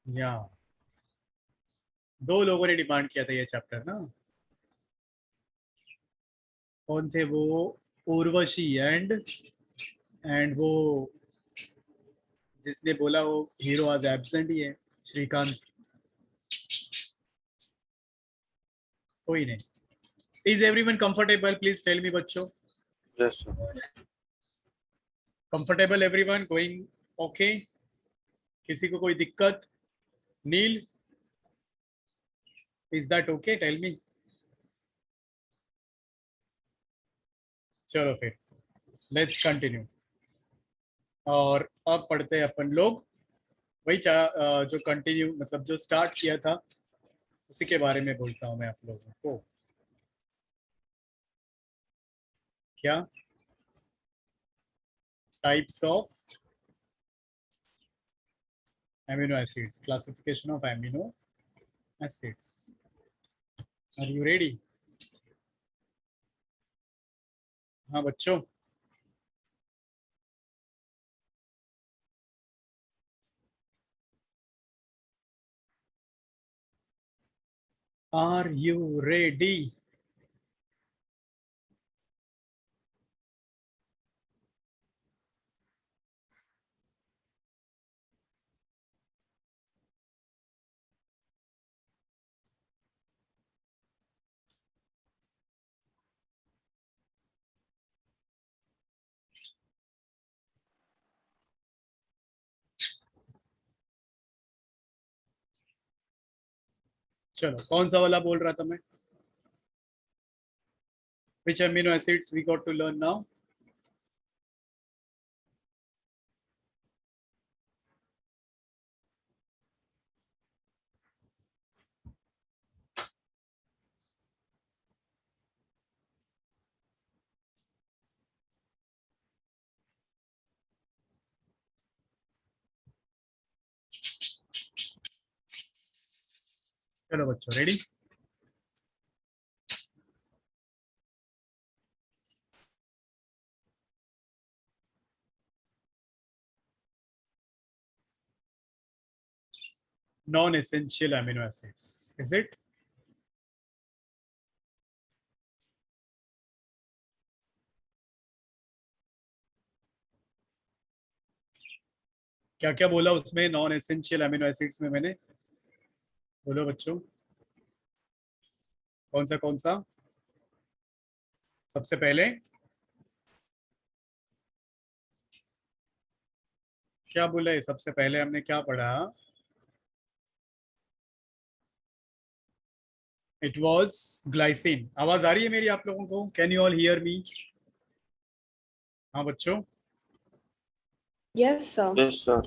या दो लोगों ने डिमांड किया था ये चैप्टर ना। कौन थे वो? उर्वशी एंड वो जिसने बोला वो हीरो आज एब्सेंट ही है, श्रीकांत। कोई नहीं। Is everyone comfortable? Please tell me बच्चों। Yes, sir. Comfortable everyone? Going okay? किसी को कोई दिक्कत? Neel, is that okay? Tell me. चलो फिर लेट्स कंटिन्यू। और अब पढ़ते हैं अपन लोग वही जो कंटिन्यू मतलब जो स्टार्ट किया था उसी के बारे में बोलता हूँ मैं आप लोगों को। क्या? Types of amino acids, classification of amino acids. Are you ready? हाँ बच्चों। Are you ready? चलो कौन सा वाला बोल रहा था मैं? Which amino acids we got to learn now? चलो बच्चों ready? Non-essential amino acids, is it? क्या क्या बोला उसमें नॉन एसेंशियल अमीनो एसिड्स में मैंने? बोलो बच्चों। कौन सा? सबसे पहले क्या बोले? सबसे पहले हमने क्या पढ़ा? It was glycine. आवाज आ रही है मेरी आप लोगों को? Can you all hear me? हाँ बच्चों। Yes, sir. Yes, sir.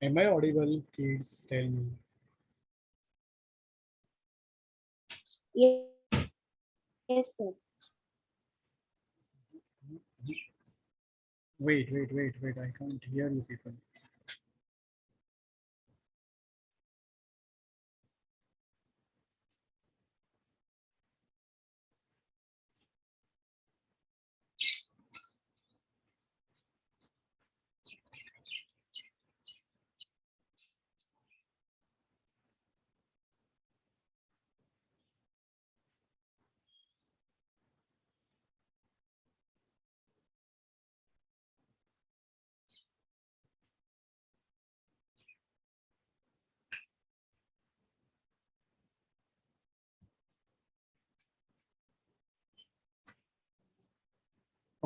Am I audible? Kids, tell me. Yes, sir. Wait. I can't hear you people.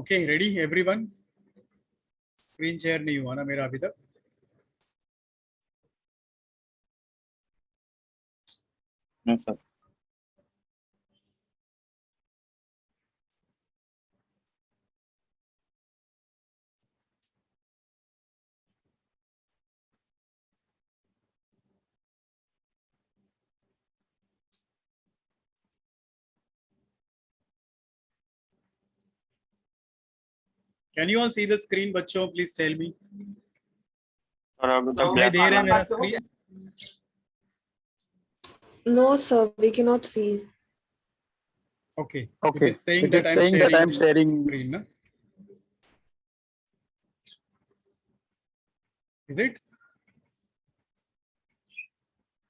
Okay, ready everyone? Screen share नहीं हुआ ना मेरा अभी तक? No, sir. Can you all see the screen, बच्चों? Please tell me. और अभी तक दिखाई दे रहा है मेरा screen? No, sir, we cannot see. Okay. Okay. It is saying It that is I'm saying that I'm sharing. screen, na? Is it?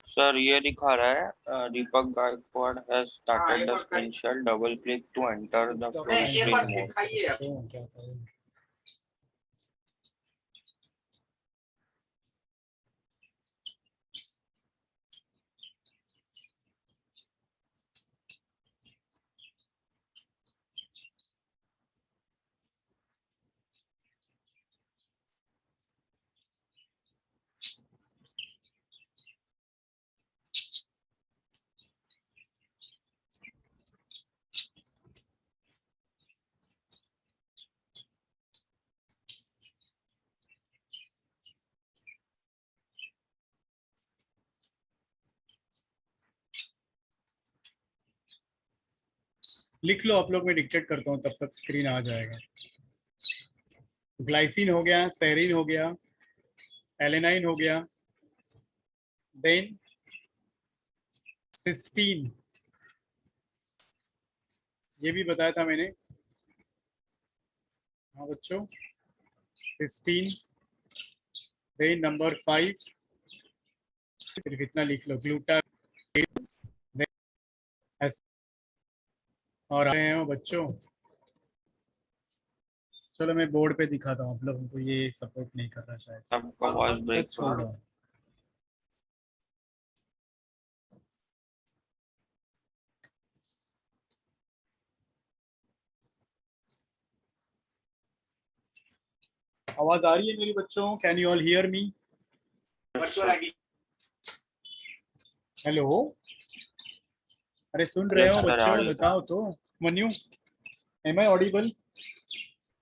Sir ये दिखा रहा है Deepak Gaikwad has started the screen share, double click to enter the full screen mode. क्या करें? लिख लो आप लोग, मैं डिक्टेट करता हूँ, तब तक स्क्रीन आ जाएगा। ग्लाइसिन हो गया, सेरीन हो गया, एलेनाइन हो गया, देन सिस्टीन, ये भी बताया था मैंने। हाँ बच्चों, सिस्टीन, देन नंबर 5, सिर्फ इतना लिख लो, ग्लूटा, और आए हैं बच्चों। चलो मैं बोर्ड पे दिखाता हूँ, आप लोगों को ये सपोर्ट नहीं कर रहा शायद। सबका वॉइस ब्रेक Just हो hold रहा on. आवाज आ रही है मेरी बच्चों? Can you all hear me? है। हेलो, अरे सुन रहे Yes, हो sir, बच्चों? audible. बताओ तो। Manyu, am I audible?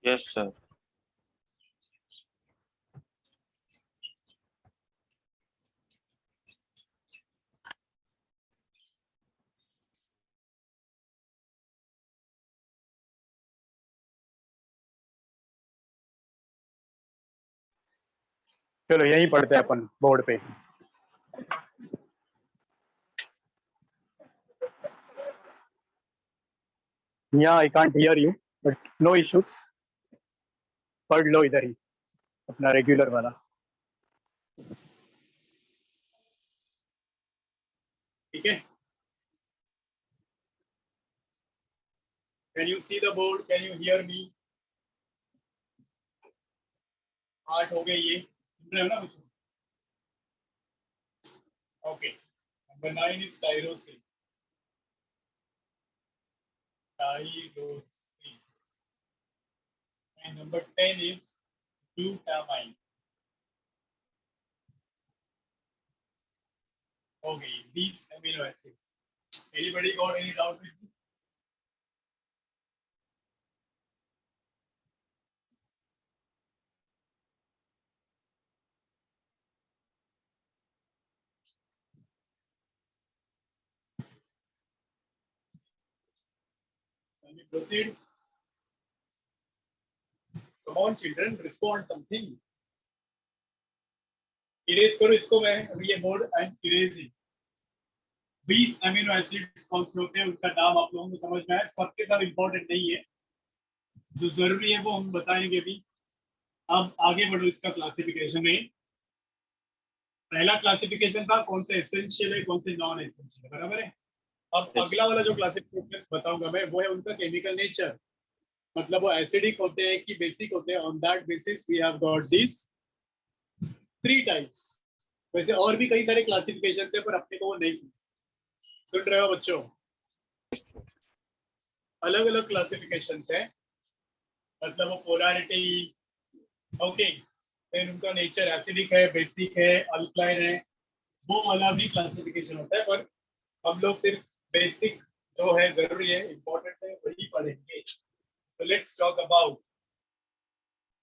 Yes sir. चलो यहीं पढ़ते हैं अपन बोर्ड पे। यहाँ I can't hear you but no issues, पढ़ लो इधर ही अपना रेगुलर वाला। ठीक है, can you see the board? Can you hear me? 8 हो गए ये, सुन रहे हो ना बच्चों? Okay, number 9 is tyrosine. Tyrosin. And number 10 is glutamine. Okay, these amino acids. Anybody got any doubt with this? Can we proceed? Come on, children, respond something. Erase करो इसको, मैं अभी ये board and erasing. 20 amino acids कौन से होते हैं, उनका नाम आप लोगों को समझ में आया? सबके सब इंपॉर्टेंट नहीं है, जो जरूरी है वो हम बताएंगे भी। अब आगे बढ़ो इसका क्लासिफिकेशन में। पहला क्लासिफिकेशन था कौन से एसेंशियल है, कौन से नॉन एसेंशियल है, बराबर है। अब Yes. अगला वाला जो क्लासिफिकेशन बताऊंगा मैं, वो है उनका केमिकल नेचर, मतलब वो एसिडिक होते हैं कि बेसिक होते हैं। On that basis we have got this 3 types. वैसे और भी कई सारे क्लासिफिकेशन थे, पर अपने को वो नहीं सुन रहे हो बच्चों? अलग अलग क्लासिफिकेशन है, मतलब वो पोलैरिटी, ओके, फिर उनका नेचर एसिडिक है, बेसिक है, अल्कलाइन है, वो वाला भी क्लासिफिकेशन होता है। पर हम लोग सिर्फ बेसिक जो है, जरूरी है, इंपॉर्टेंट है, वही पढ़ेंगे। So let's talk about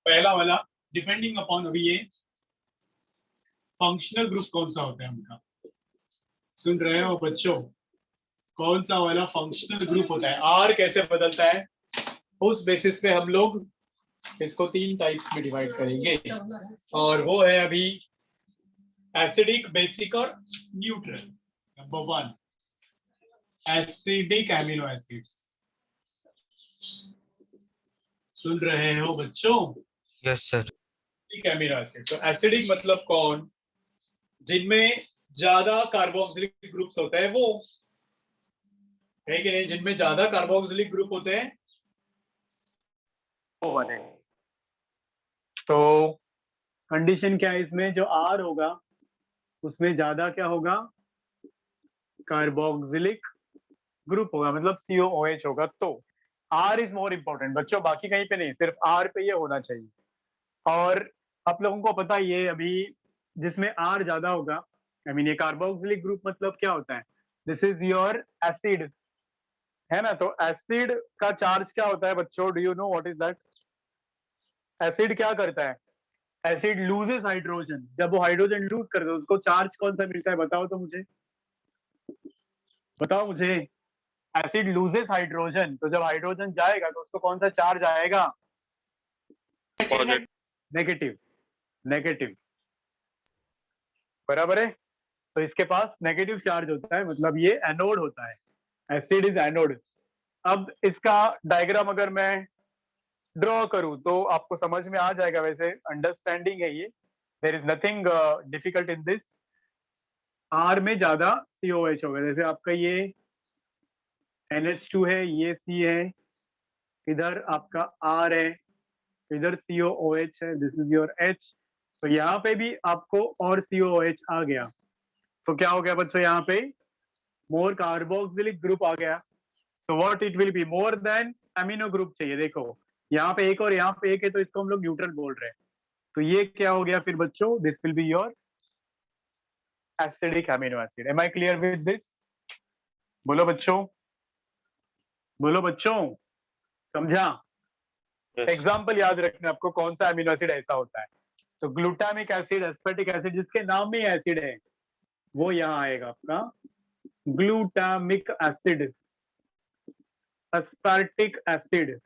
पहला वाला, डिपेंडिंग अपॉन अभी ये फंक्शनल ग्रुप कौन सा होता है उनका। सुन रहे हो बच्चों? कौन सा वाला फंक्शनल ग्रुप होता है, आर कैसे बदलता है, उस बेसिस पे हम लोग इसको 3 टाइप्स में डिवाइड करेंगे और वो है अभी एसिडिक, बेसिक और neutral. Number 1 acidic amino acid. सुन रहे हो बच्चों? Yes sir. Acidic amino acid. तो एसिडिक मतलब कौन? जिनमें ज्यादा कार्बोक्सिलिक ग्रुप्स होते हैं वो, है कि नहीं? जिनमें ज्यादा कार्बोक्सिलिक ग्रुप होते हैं वो बने। तो कंडीशन क्या है इसमें? जो R होगा उसमें ज्यादा क्या होगा? कार्बोक्सिलिक ग्रुप होगा, मतलब COOH होगा। तो R इज मोर इंपॉर्टेंट बच्चों, बाकी कहीं पे नहीं, सिर्फ R पे ये होना चाहिए। और आप लोगों को पता ही है अभी जिसमें R ज्यादा होगा, आई मीन ये कार्बोक्सिलिक ग्रुप मतलब क्या होता है? दिस इज योर एसिड, है ना? तो एसिड का चार्ज क्या होता है बच्चों? Do you know what is that? Acid क्या करता है? Acid loses hydrogen. जब वो हाइड्रोजन लूज करता है उसको चार्ज कौन सा मिलता है? बताओ तो मुझे, बताओ मुझे। एसिड लूजेस हाइड्रोजन, तो जब हाइड्रोजन जाएगा तो उसको कौन सा चार्ज आएगा? पॉजिटिव। नेगेटिव। नेगेटिव, बराबर है। तो इसके पास नेगेटिव चार्ज होता है, मतलब ये एनोड होता है। Acid is anode. अब इसका डायग्राम अगर मैं ड्रॉ करूं तो आपको समझ में आ जाएगा, वैसे अंडरस्टैंडिंग है ये, there is nothing difficult in this. R में ज्यादा COH होगा, जैसे आपका ये NH2 है, ये C है, इधर आपका R है, इधर COOH है, दिस इज योर H। तो यहाँ पे भी आपको और COOH आ गया, तो क्या हो गया बच्चों? यहाँ पे मोर कार्बोक्सिलिक ग्रुप आ गया। So what it will be? More than amino group चाहिए। देखो यहाँ पे एक और यहाँ पे एक है, तो इसको हम लोग न्यूट्रल बोल रहे हैं। तो ये क्या हो गया फिर बच्चों? This will be your acidic amino acid. Am I clear with this? बोलो बच्चों, बोलो बच्चों, समझा? यस। एग्जाम्पल याद रखना आपको, कौन सा अमीनो एसिड ऐसा होता है। तो ग्लूटामिक एसिड, एस्पर्टिक एसिड, जिसके नाम में एसिड है वो यहाँ आएगा आपका ग्लूटामिक एसिड, एस्पर्टिक एसिड।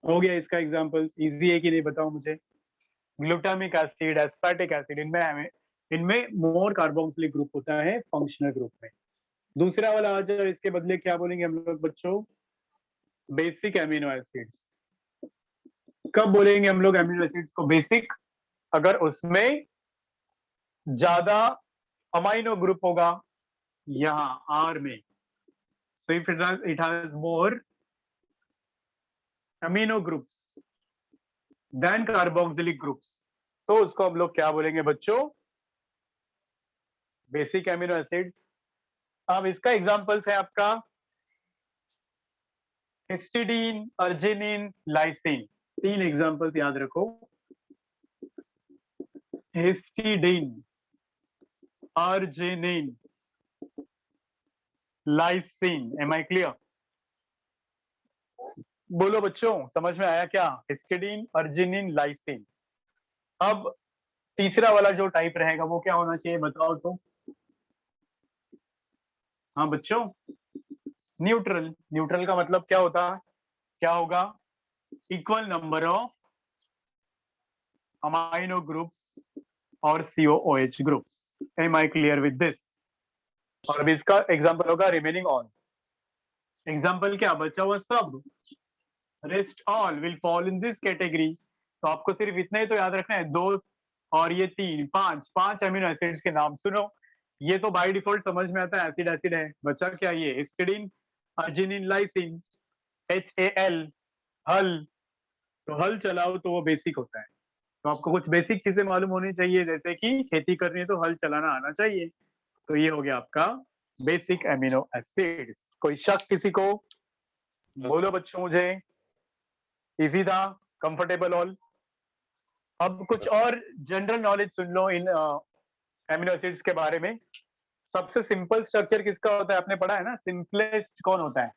हो गया इसका एग्जाम्पल। इजी है कि नहीं बताओ मुझे? ग्लूटामिक एसिड, एस्पर्टिक एसिड, इनमें मोर कार्बोक्सिलिक ग्रुप होता है फंक्शनल ग्रुप में। दूसरा वाला आ जाए, इसके बदले क्या बोलेंगे हम लोग बच्चों? Basic amino acids. कब बोलेंगे हम लोग एमिनो एसिड्स को बेसिक? अगर उसमें ज्यादा अमाइनो ग्रुप होगा यहाँ R में। So if it has more amino groups then carboxylic groups, तो उसको हम लोग क्या बोलेंगे बच्चों? Basic amino acids. अब इसका एग्जांपल्स है आपका हिस्टिडीन, अर्जिनिन, लाइसिन। 3 एग्जांपल्स याद रखो। Histidine, arginine, lysine. Am I clear? बोलो बच्चों, समझ में आया क्या? Histidine, arginine, lysine. अब तीसरा वाला जो टाइप रहेगा वो क्या होना चाहिए बताओ तो? हाँ बच्चों, न्यूट्रल। न्यूट्रल का मतलब क्या होता है? क्या होगा? Equal number of amino groups और COOH groups. Am I clear with this? और अब इसका एग्जांपल होगा रिमेनिंग ऑल। एग्जांपल क्या बचा हुआ? सब। Rest all will fall in this category. तो आपको सिर्फ इतना ही तो याद रखना है, 2 और ये 3, 5 अमीनो एसिड्स के नाम सुनो। ये तो बाय डिफॉल्ट समझ में आता है, एसिड एसिड है। बचा क्या? ये हिस्टिडीन, अर्जिनिन, लाइसिन, HAL, हल। तो हल चलाओ तो वो बेसिक होता है। तो आपको कुछ बेसिक चीजें मालूम होनी चाहिए, जैसे कि खेती करनी है तो हल चलाना आना चाहिए। तो ये हो गया आपका बेसिक एमिनो एसिड्स। कोई शक किसी को? बोलो बच्चों मुझे, इजी था? Comfortable all? अब कुछ और जनरल नॉलेज सुन लो इन एमिनो एसिड्स के बारे में। सबसे सिंपल स्ट्रक्चर किसका होता है? आपने पढ़ा है ना, सिंपलेस्ट कौन होता है?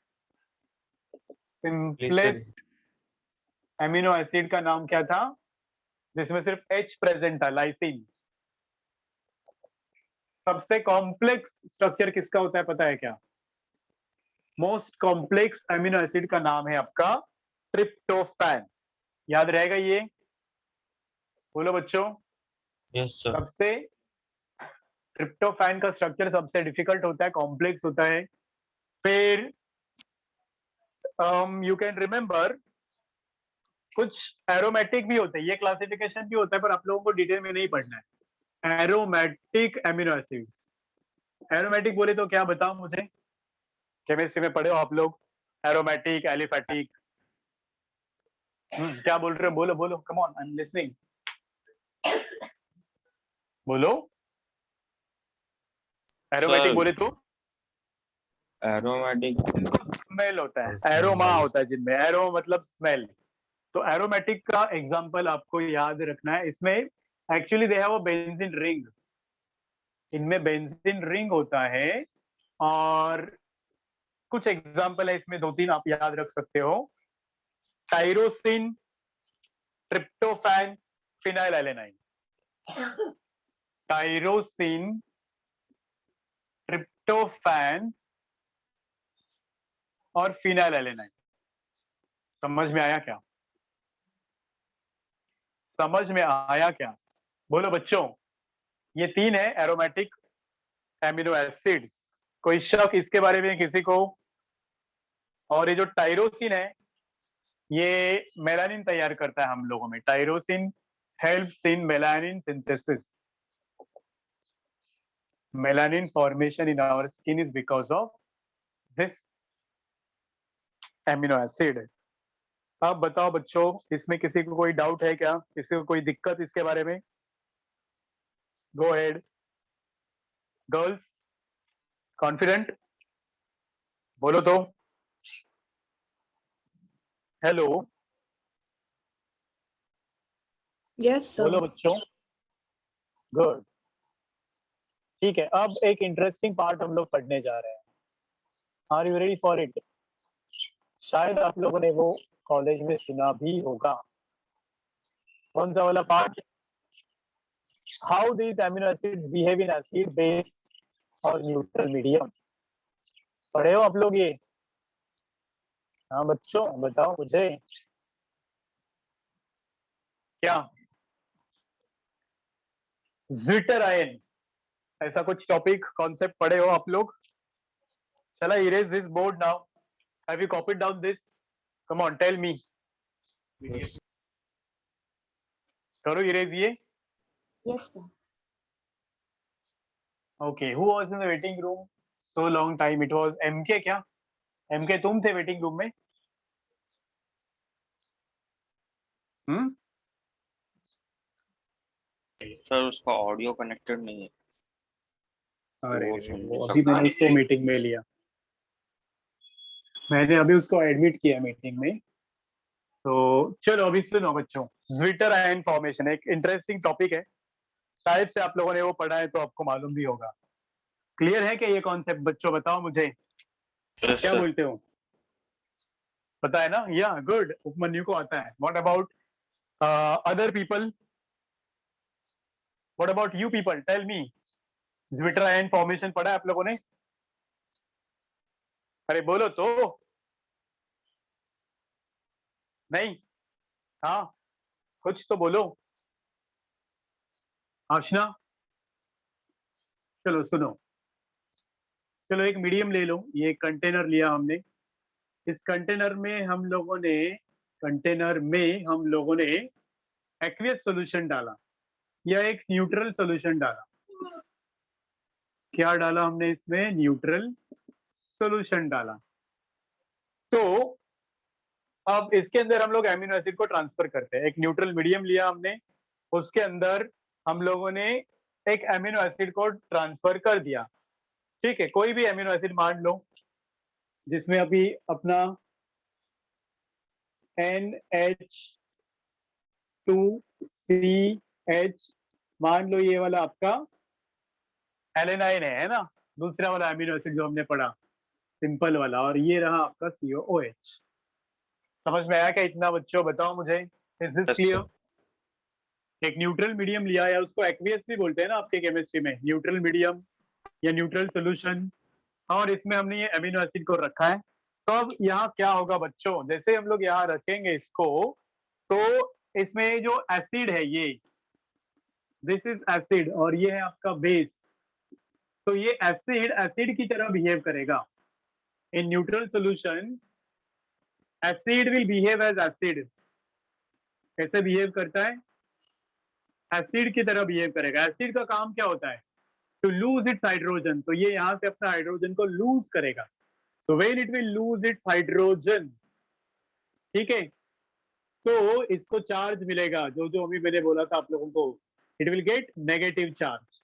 सिंपलेस्ट एमिनो एसिड का नाम क्या था जिसमें सिर्फ H प्रेजेंट था? लाइसिन। सबसे कॉम्प्लेक्स स्ट्रक्चर किसका होता है पता है क्या? मोस्ट कॉम्प्लेक्स एमिनो एसिड का नाम है आपका ट्रिप्टोफैन। याद रहेगा ये? बोलो बच्चों। Yes sir. सबसे ट्रिप्टोफैन का स्ट्रक्चर सबसे डिफिकल्ट होता है, कॉम्प्लेक्स होता है। फिर यू कैन रिमेम्बर कुछ एरोमेटिक भी होते हैं, ये क्लासिफिकेशन भी होता है पर आप लोगों को डिटेल में नहीं पढ़ना है। एरोमेटिक एमिनो एसिड्स, एरोमेटिक बोले तो क्या बताओ मुझे, केमिस्ट्री में पढ़े हो आप लोग? एरोमेटिक, एलिफेटिक, क्या बोल रहे हो? बोलो बोलो, come on, I am listening, बोलो। एरोमेटिक सर बोले तो एरोमेटिक स्मेल होता है, एरोमा होता है जिनमें, एरो मतलब स्मेल। तो एरोमेटिक का एग्जांपल आपको याद रखना है। इसमें actually they have a benzene ring, इनमें बेंजीन रिंग होता है। और कुछ एग्जांपल है इसमें, 2-3 आप याद रख सकते हो। Tyrosine, tryptophan, phenylalanine. Tyrosine, tryptophan और फिनाइलएलेनाइन। समझ में आया क्या? समझ में आया क्या? बोलो बच्चों। ये 3 है एरोमेटिक एमिनो एसिड्स। कोई शक इसके बारे में किसी को? और ये जो टायरोसिन है ये मेलानिन तैयार करता है हम लोगों में। Tyrosine helps in melanin synthesis. Melanin formation in our skin is because of this amino acid. अब बताओ बच्चों, इसमें किसी को कोई डाउट है क्या? किसी को कोई दिक्कत इसके बारे में? गो हेड गर्ल्स, कॉन्फिडेंट बोलो तो। हेलो, Yes, बोलो sir. बच्चों। गुड, ठीक है। अब एक इंटरेस्टिंग पार्ट हम लोग पढ़ने जा रहे हैं। Are you ready for it? शायद आप लोगों ने वो कॉलेज में सुना भी होगा। कौन सा वाला part? How these amino acids behave in acid base और न्यूट्रल मीडियम। पढ़े हो आप लोग ये? हाँ बच्चों, बताओ मुझे। क्या ज्विटर आयन, ऐसा कुछ टॉपिक कॉन्सेप्ट पढ़े हो आप लोग? चला erase this board now. Have you copied down this? Come on tell me. करो इरेज ये। Yes, sir. Okay, who was in the waiting room so long time? It was MK. क्या MK तुम थे वेटिंग रूम में? हम्म, sir उसका audio connected नहीं है, अरे वो सुन नहीं वो अभी सकता। मैंने उसको मीटिंग में लिया, मैंने अभी उसको एडमिट किया मीटिंग में। तो चलो अभी सुनो बच्चों, ज्विटर आयन फॉर्मेशन एक इंटरेस्टिंग टॉपिक है। शायद से आप लोगों ने वो पढ़ा है तो आपको मालूम भी होगा। क्लियर है क्या ये कॉन्सेप्ट बच्चों? बताओ मुझे, यस क्या सर। बोलते हो? पता है ना? या गुड, उपमन्यु को आता है। What about other people? What about you people? Tell me. Zwitterion formation पढ़ा है आप लोगों ने? अरे बोलो तो। नहीं? हाँ, कुछ तो बोलो। आशना, चलो सुनो। चलो एक मीडियम ले लो, ये कंटेनर लिया हमने। इस कंटेनर में हम लोगों ने एक्वियस सॉल्यूशन डाला या एक न्यूट्रल सॉल्यूशन डाला। क्या डाला हमने इसमें? न्यूट्रल सॉल्यूशन डाला। तो अब इसके अंदर हम लोग एमिनो एसिड को ट्रांसफर करते हैं। एक न्यूट्रल मीडियम लिया हमने, उसके अंदर हम लोगों ने एक एमिनो एसिड को ट्रांसफर कर दिया। ठीक है, कोई भी एमिनो एसिड मान लो, जिसमें अभी अपना NH2CH, मान लो ये वाला आपका एलेनाइन है ना? दूसरा वाला एमिनो एसिड जो हमने पढ़ा, सिंपल वाला, और ये रहा आपका COOH। समझ में आया क्या इतना बच्चों? बताओ मुझे, is this yes clear? Sir. एक न्यूट्रल मीडियम लिया, या उसको एक्वियस भी बोलते हैं ना आपके केमिस्ट्री में, न्यूट्रल मीडियम या न्यूट्रल सोल्यूशन। और इसमें हमने ये अमीनो एसिड को रखा है। तो अब यहाँ क्या होगा बच्चों, जैसे हम लोग यहाँ रखेंगे इसको, तो इसमें जो एसिड है ये, दिस इज एसिड और ये है आपका बेस। तो ये एसिड एसिड की तरह बिहेव करेगा in neutral solution. Acid will behave as acid. कैसे बिहेव करता है? एसिड की तरह बिहेव करेगा। एसिड का काम क्या होता है? To lose its hydrogen. तो ये यहाँ से अपना हाइड्रोजन को लूज करेगा। So when it will lose its hydrogen, ठीक है, तो इसको चार्ज मिलेगा, जो जो अभी मैंने बोला था आप लोगों को, it will get negative charge.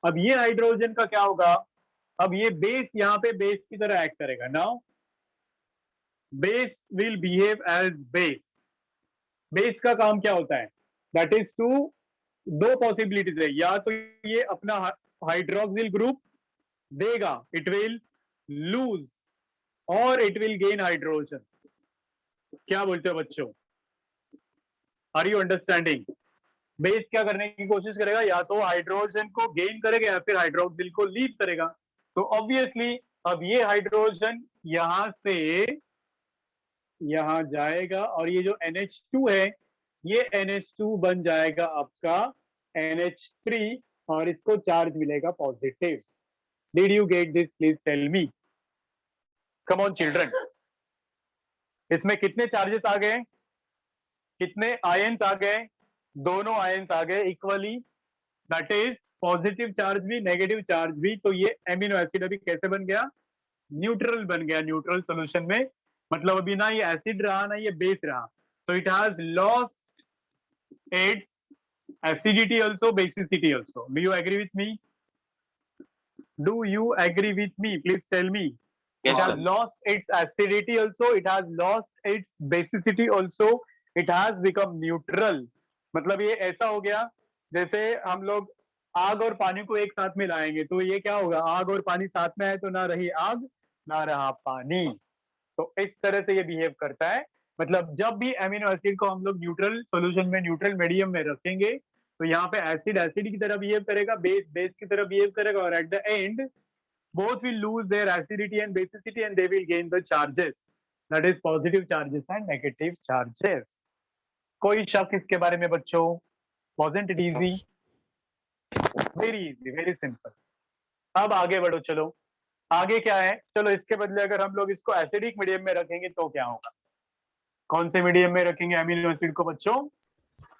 अब ये हाइड्रोजन का क्या होगा? अब ये बेस यहाँ पे बेस की तरह एक्ट करेगा। Now base will behave as base. Base का काम क्या होता है? दैट इज टू, दो पॉसिबिलिटीज है, या तो ये अपना हाइड्रोक्सिल ग्रुप देगा, इट विल लूज, और इट विल गेन हाइड्रोजन। क्या बोलते हो बच्चों? Are you understanding? बेस क्या करने की कोशिश करेगा? या तो हाइड्रोजन को गेन करेगा या फिर हाइड्रोक्सिल को लीव करेगा। तो ऑब्वियसली अब ये हाइड्रोजन यहां से यहां जाएगा और ये जो NH2 है ये NH2 बन जाएगा आपका NH3 और इसको चार्ज मिलेगा positive. Did you get this? Please tell me. Come on children. इसमें कितने चार्जेस आ गए? कितने आयंस आ गए? दोनों आयंस आ गए equally, that is positive charge भी नेगेटिव चार्ज भी। तो ये एमिनो एसिड अभी कैसे बन गया? न्यूट्रल बन गया न्यूट्रल सॉल्यूशन में। मतलब अभी ना ये एसिड रहा ना ये बेस रहा। तो it has lost its acidity also, basicity also. Do you agree with me? Do you agree with me? Please tell me. Yes, It has sir. lost its acidity also, it has lost its basicity also, it has become neutral. मतलब ये ऐसा हो गया जैसे हम लोग आग और पानी को एक साथ में लाएंगे, तो ये क्या होगा? आग और पानी साथ में आए तो ना रही आग ना रहा पानी। तो इस तरह से ये बिहेव करता है। मतलब जब भी एमिनो एसिड को हम लोग न्यूट्रल सॉल्यूशन में, न्यूट्रल मीडियम में रखेंगे, तो यहाँ पे एसिड एसिड की तरह बिहेव करेगा, बेस बेस की तरह बिहेव करेगा, और at the end both will lose their acidity and basicity and they will gain the charges, that is positive charges and negative charges. कोई शक इसके बारे में बच्चों? Wasn't it easy? Very easy, very simple. अब आगे बढ़ो, चलो आगे क्या है? चलो इसके बदले अगर हम लोग इसको एसिडिक मीडियम में रखेंगे तो क्या होगा? कौन से मीडियम में रखेंगे एमिनो एसिड को बच्चों?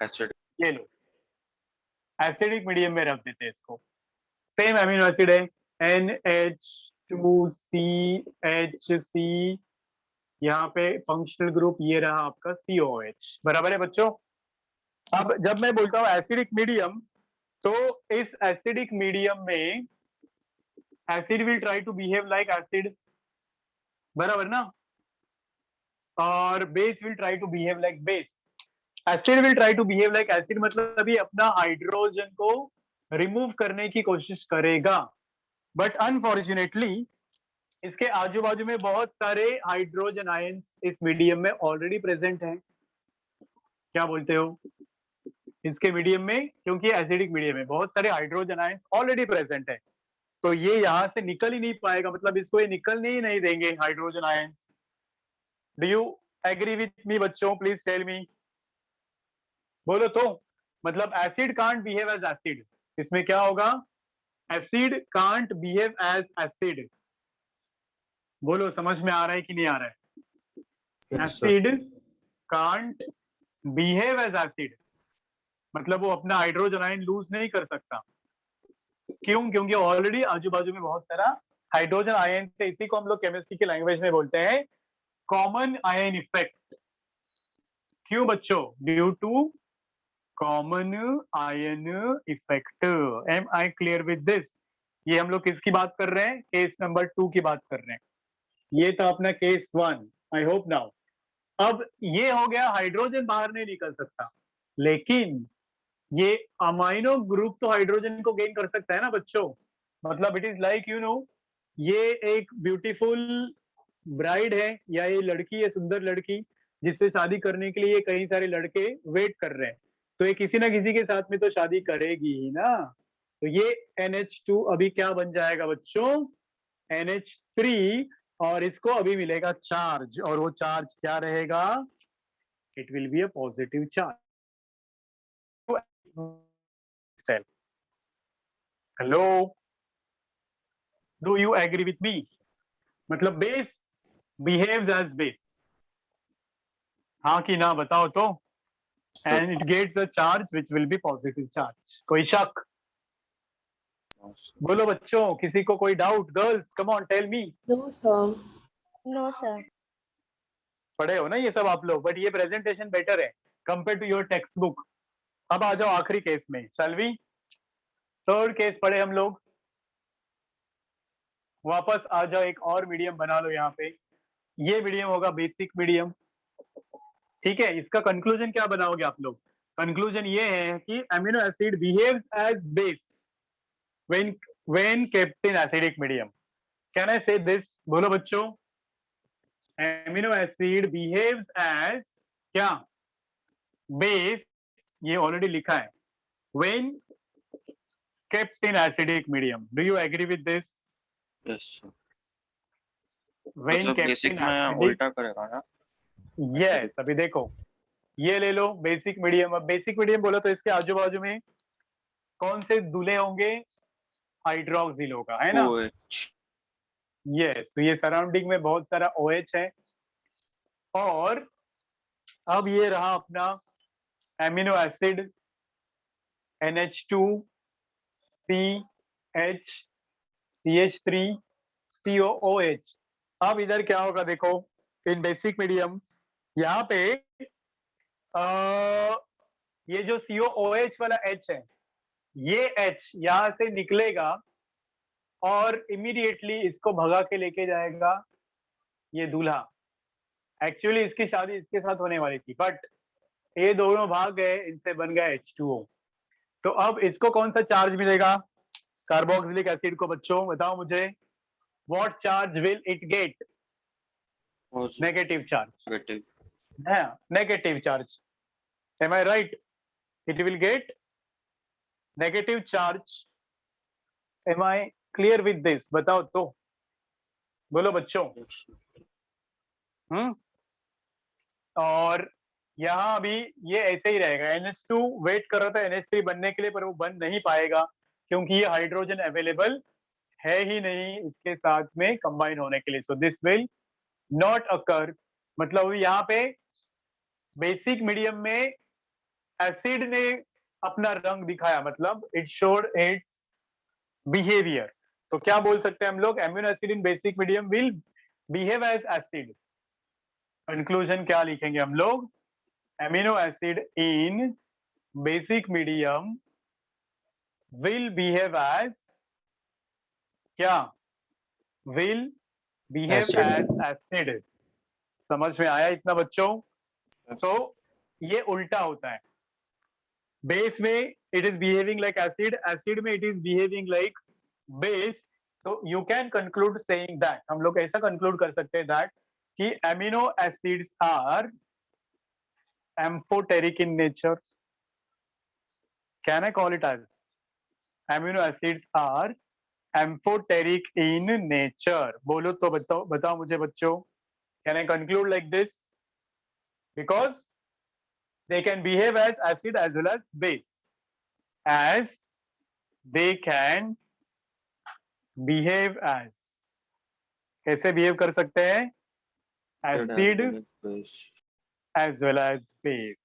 Acid. ये लो, एसिडिक मीडियम में रख देते हैं इसको। सेम एमिनो एसिड है NH2CHC, यहाँ पे फंक्शनल ग्रुप ये रहा आपका COH, बराबर है बच्चों। अब जब मैं बोलता हूँ एसिडिक मीडियम, तो इस एसिडिक मीडियम में acid will try to behave like acid, बराबर ना, और base will try to behave like base. Acid will try to behave like acid मतलब अभी अपना हाइड्रोजन को रिमूव करने की कोशिश करेगा, बट अनफॉर्चुनेटली इसके आजू बाजू में बहुत सारे हाइड्रोजन आयंस इस मीडियम में ऑलरेडी प्रेजेंट हैं। क्या बोलते हो? इसके मीडियम में, क्योंकि एसिडिक मीडियम में बहुत सारे हाइड्रोजन आयंस ऑलरेडी प्रेजेंट है, तो ये यहाँ से निकल ही नहीं पाएगा, मतलब इसको ये निकलने ही नहीं देंगे hydrogen ions. Do you agree with me बच्चों? Please tell me. बोलो तो। मतलब acid can't behave as acid, इसमें क्या होगा? Acid can't behave as acid. बोलो समझ में आ रहा है कि नहीं आ रहा है? Yes, sir. Acid can't behave as acid मतलब वो अपना हाइड्रोजन आयन लूज नहीं कर सकता। क्यों? क्योंकि ऑलरेडी आजू बाजू में बहुत सारा हाइड्रोजन आयन से, इसी को हम लोग केमिस्ट्री की लैंग्वेज में बोलते हैं कॉमन आयन इफेक्ट। क्यों बच्चों? Due to common ion effect. Am I clear with this? ये हम लोग किसकी बात कर रहे हैं? केस नंबर 2 की बात कर रहे हैं। ये था अपना केस 1। I hope now. अब ये हो गया हाइड्रोजन बाहर नहीं निकल सकता, लेकिन ये अमाइनो ग्रुप तो हाइड्रोजन को गेन कर सकता है ना बच्चों। मतलब it is like you know, ये एक ब्यूटीफुल ब्राइड है या ये लड़की है, सुंदर लड़की, जिससे शादी करने के लिए कई सारे लड़के वेट कर रहे हैं, तो ये किसी ना किसी के साथ में तो शादी करेगी ही ना। तो ये NH2 अभी क्या बन जाएगा बच्चों? NH3, और इसको अभी मिलेगा चार्ज, और वो चार्ज क्या रहेगा? it will be a positive charge. Hello, do you agree with me? मतलब base behaves as base. हाँ कि ना बताओ तो. And it gets a charge which will be positive charge. कोई शक? बोलो बच्चों, किसी को कोई doubt? Girls come on tell me. No, sir. No, sir. पढ़े हो ना ये सब आप लोग, बट ये प्रेजेंटेशन बेटर है compare to your textbook. अब आ जाओ आखिरी केस में. Shall we? थर्ड केस पढ़े हम लोग. वापस आ जाओ, एक और मीडियम बना लो यहाँ पे. ये मीडियम होगा बेसिक मीडियम. ठीक है, इसका कंक्लूजन क्या बनाओगे आप लोग? कंक्लूजन ये है कि amino acid behaves as base when kept in acidic medium. Can I say this? बोलो बच्चों. Amino acid behaves as क्या? Base. ये ऑलरेडी लिखा है. When kept in acidic medium. Do you agree with this? Yes sir. When मतलब kept basic in में acidic. उल्टा करेगा ना. Yes. अभी देखो, ये ले लो बेसिक मीडियम. अब बेसिक मीडियम बोलो तो इसके आजू बाजू में कौन से दूल्हे होंगे? हाइड्रोक्सिल होगा, है ना? OH. यस. तो ये सराउंडिंग में बहुत सारा OH है. और अब ये रहा अपना amino acid NH2 CH CH3 COOH. अब इधर क्या होगा देखो, इन बेसिक मीडियम यहाँ पे ये जो COOH वाला H है, ये H यहाँ से निकलेगा और इमीडिएटली इसको भगा के लेके जाएगा ये दूल्हा. एक्चुअली इसकी शादी इसके साथ होने वाली थी, बट ये दोनों भाग गए, इनसे बन गया H2O. तो अब इसको कौन सा चार्ज मिलेगा? कार्बोक्सिलिक एसिड को. बच्चों बताओ मुझे, what charge will it get? Negative charge. Negative. Negative charge. Am I right? It will get negative charge. Am I clear with this? बताओ तो, बोलो बच्चों. और यहाँ अभी ये ऐसे ही रहेगा. NH2 वेट कर रहा था NH3 बनने के लिए, पर वो बन नहीं पाएगा क्योंकि ये हाइड्रोजन अवेलेबल है ही नहीं इसके साथ में कंबाइन होने के लिए. So this will not occur. मतलब यहाँ पे बेसिक मीडियम में एसिड ने अपना रंग दिखाया, मतलब इट शोड इट्स बिहेवियर. तो क्या बोल सकते हैं हम लोग? Amino acid in basic medium will behave as acid. Conclusion क्या लिखेंगे हम लोग? Amino acid in basic medium will behave as क्या? Will behave Acid. as acid. समझ में आया इतना बच्चों? तो ये उल्टा होता है. बेस में it is behaving like acid, acid में it is behaving like base. So you can conclude saying that, हम लोग ऐसा conclude कर सकते हैं that कि amino acids are amphoteric in nature. Can I call it as? Amino acids are amphoteric in nature. बोलो तो बताओ मुझे बच्चों. Can I conclude like this? Because they can behave as acid as well as base. As they can behave as. कैसे behave कर सकते हैं? Acid as well as base.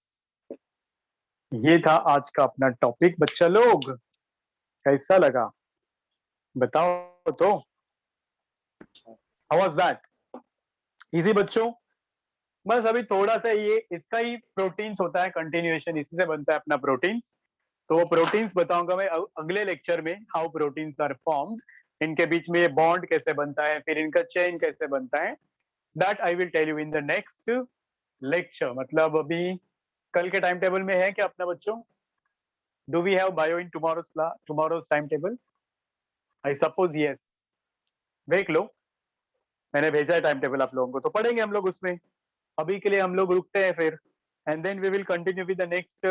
ये था आज का अपना टॉपिक. बच्चा लोग कैसा लगा बताओ तो. How was that? इजी बच्चों? बस अभी थोड़ा सा ये इसका ही प्रोटीन्स होता है, कंटिन्यूएशन इसी से बनता है अपना प्रोटीन्स. तो वो प्रोटीन्स बताऊंगा मैं अगले लेक्चर में. हाउ प्रोटीन्स आर फॉर्म्ड, इनके बीच में ये बॉन्ड कैसे बनता है, फिर इनका चेन कैसे बनता है, that I will tell you in the next lecture. मतलब अभी कल के टाइम टेबल में है क्या अपना बच्चों? Do we have bio in tomorrow's time table? I suppose yes. देख लो, मैंने भेजा है टाइम टेबल आप लोगों को, तो पढ़ेंगे हम लोग उसमें. अभी के लिए हम लोग रुकते हैं फिर, and then we will continue with the next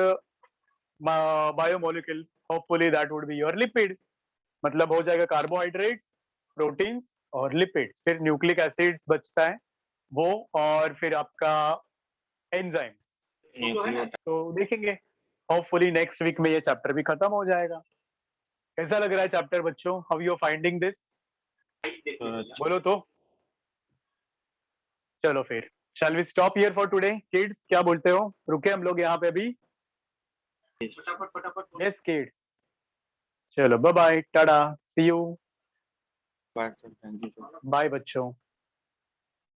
biomolecule. Hopefully that would be your lipid. मतलब हो जाएगा कार्बोहाइड्रेट्स, प्रोटीन्स और लिपिड्स. फिर न्यूक्लिक एसिड्स बचता है वो, और फिर आपका एंजाइम्स. न्यूक्लियोटाइड। तो देखेंगे होपफुली नेक्स्ट वीक में ये चैप्टर भी खत्म हो जाएगा। कैसा लग रहा है चैप्टर बच्चों? How you finding this? बोलो तो। चलो फिर shall we stop here for today kids? क्या बोलते हो? रुके हम लोग यहाँ पे अभी? Yes kids. चलो bye bye, tata, see you, bye sir, thank you sir. Bye बच्चों।